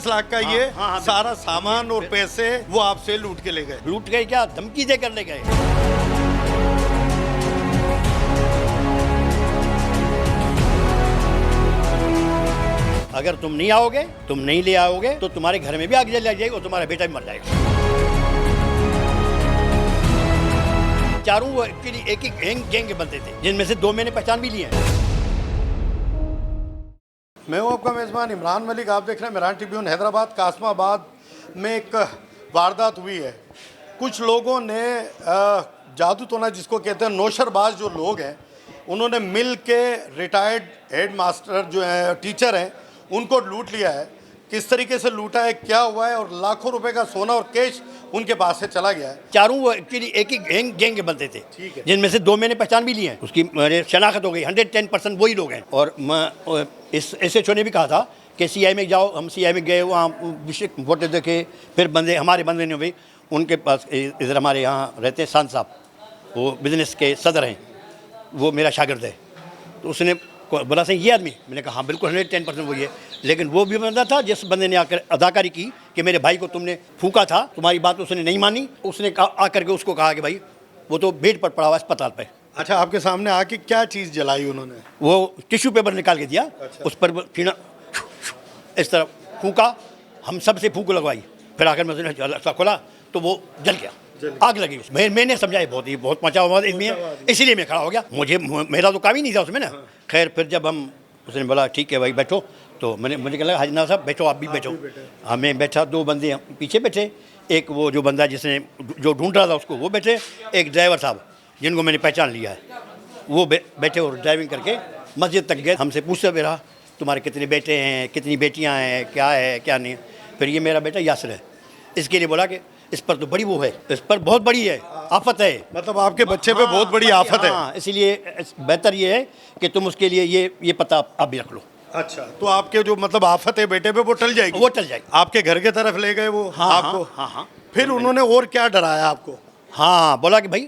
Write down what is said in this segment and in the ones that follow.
लाख का ये सारा सामान और पैसे वो आपसे लूट के ले गए। लूट गए क्या, धमकी देकर ले गए। अगर तुम नहीं आओगे, तुम नहीं ले आओगे तो तुम्हारे घर में भी आग जल जाएगी और तुम्हारा बेटा भी मर जाएगा। चारों वो एक्चुअली एक गैंग के बनते थे, जिनमें से 2 मैंने पहचान भी लिए हैं। मैं हूं आपका मेज़बान इमरान मलिक, आप देख रहे हैं इमरान ट्रिब्यून। हैदराबाद कासमाबाद में एक वारदात हुई है। कुछ लोगों ने जादू टोना जिसको कहते हैं, नौशरबाज जो लोग हैं, उन्होंने मिल के रिटायर्ड हेड मास्टर जो है, टीचर हैं, उनको लूट लिया है। किस तरीके से लूटा है, क्या हुआ है, और लाखों रुपए का सोना और कैश उनके पास से चला गया है। चारों वो एक्चुअली एक गैंग के बनते थे, जिनमें से 2 मैंने पहचान भी लिए हैं। उसकी मेरे शनाख्त हो गई, 110% वही लोग हैं। और मैं इस SHO ने भी कहा था कि CI में जाओ। हम CI में गए, वहाँ विशेष फोटो देखे। फिर हमारे बंदे ने भी उनके पास, इधर हमारे यहाँ रहते हैं सांत साहब, वो बिजनेस के सदर हैं, वो मेरा शागिर्द है। तो उसने बोला सही ये आदमी, मैंने कहा हाँ बिल्कुल 110% वही है। लेकिन वो भी बंदा था जिस बंदे ने आकर अदाकारी की कि मेरे भाई को तुमने फूका था, तुम्हारी बात उसने नहीं मानी। उसने आकर के उसको कहा कि भाई वो तो बेड पर पड़ा हुआ अस्पताल पे। अच्छा, आपके सामने आके क्या चीज़ जलाई उन्होंने? वो टिश्यू पेपर निकाल के दिया। अच्छा। उस पर फीना इस तरह फूका, हम सब से फूक लगवाई। फिर आकर मैं खोला तो वो जल गया, आग लगी उसमें। मैंने समझा बहुत मचा हुआ इसमें, इसीलिए मैं खड़ा हो गया। मेरा तो काम ही नहीं था उसमें ना। खैर फिर जब उसने बोला ठीक है भाई बैठो, तो मुझे कहा हाजी साहब बैठो, आप भी बैठो। हाँ मैं बैठा, 2 बंदे पीछे बैठे। एक वो जो बंदा जिसने जो ढूंढ रहा था उसको, वो बैठे। एक ड्राइवर साहब जिनको मैंने पहचान लिया है, वो बैठे और ड्राइविंग करके मस्जिद तक गए। हमसे पूछते भी रहा तुम्हारे कितने बेटे हैं, कितनी बेटियाँ हैं, क्या है क्या नहीं। फिर ये मेरा बेटा यासिर है। इसके लिए बोला कि इस पर तो बड़ी वो है, इस पर बहुत बड़ी है, आफत है। मतलब आपके बच्चे पे बहुत बड़ी आफत है। हाँ, इसीलिए बेहतर ये है कि तुम उसके लिए ये पता आप भी रख लो। अच्छा, तो आपके जो मतलब आफत है बेटे पे, वो टल जाएगी? वो टल जाएगी। आपके घर के तरफ ले गए वो? हाँ, आपको? हाँ। फिर उन्होंने और क्या डराया आपको? हाँ, बोला कि भाई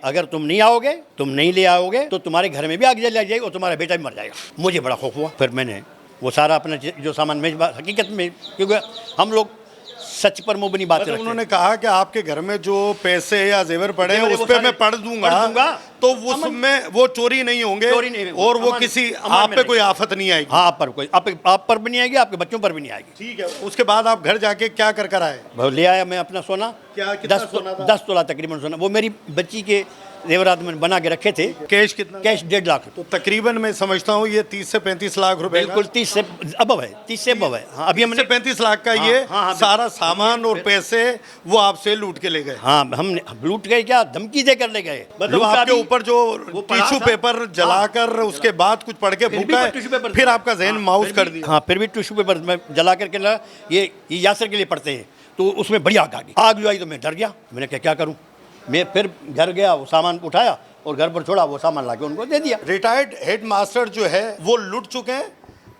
अगर तुम नहीं आओगे, तुम नहीं ले आओगे तो तुम्हारे घर में भी आग जल जाएगी और तुम्हारा बेटा भी मर जाएगा। मुझे बड़ा खौफ हुआ। फिर मैंने वो सारा अपना जो सामान में, हकीकत में क्योंकि हम लोग सच पर मुबनी बात रखते हैं। उन्होंने कहा कि आपके घर में जो पैसे या जेवर पड़े हैं उस पे मैं पढ़ दूंगा तो उसमें वो चोरी नहीं होंगे, और वो किसी आप पे कोई आफत नहीं आएगी। हाँ, आप पर भी नहीं आएगी, आपके बच्चों पर भी नहीं आएगी। ठीक है। उसके बाद आप घर जाके क्या कर आए? ले आया मैं अपना सोना। क्या, कितना सोना था? 10 तोला तकरीबन सोना। वो मेरी बच्ची के जेवरात में बना के रखे थे। कैश कितना? कैश 1.5 लाख। तो तकरीबन मैं समझता हूँ ये 30 से 35 लाख रुपए। बिल्कुल 30 से अबव है, 30 से अबव है। हाँ, अभी हमने 35 लाख का ये सारा सामान और पैसे वो आपसे लूट के ले गए। हाँ, हमने लूट गए क्या, धमकी देकर ले गए। मतलब आपके ऊपर जो टिश्यू पेपर जलाकर उसके बाद कुछ पढ़ के फूका है, फिर आपका जहन माउस कर दिया। हाँ, फिर भी टिश्यू पेपर में जला करके लगा, ये यासिर के लिए पढ़ते हैं। तो उसमें बड़ी आग आ गई। आग जो आई तो मैं डर गया। मैंने क्या करूँ। मैं फिर घर गया, वो सामान उठाया और घर पर छोड़ा, वो सामान लाके उनको दे दिया। रिटायर्ड हेड मास्टर जो है वो लूट चुके हैं,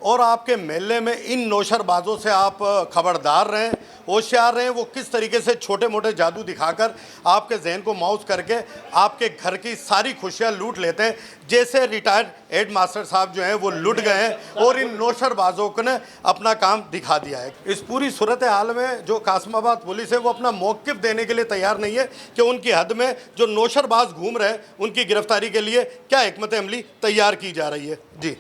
और आपके महल्ले में इन नौशरबाजों से आप खबरदार रहें, होशियार रहें। वो किस तरीके से छोटे मोटे जादू दिखाकर आपके जहन को माउस करके आपके घर की सारी खुशियां लूट लेते हैं। जैसे रिटायर्ड हेड मास्टर साहब जो हैं वो लूट गए हैं और इन नौशरबाजों को ने अपना काम दिखा दिया है। इस पूरी सूरत हाल में जो कासमाबाद पुलिस है वो अपना मौक़िफ़ देने के लिए तैयार नहीं है कि उनकी हद में जो नौशरबाज घूम रहे हैं उनकी गिरफ्तारी के लिए क्या हिकमत अमली तैयार की जा रही है। जी।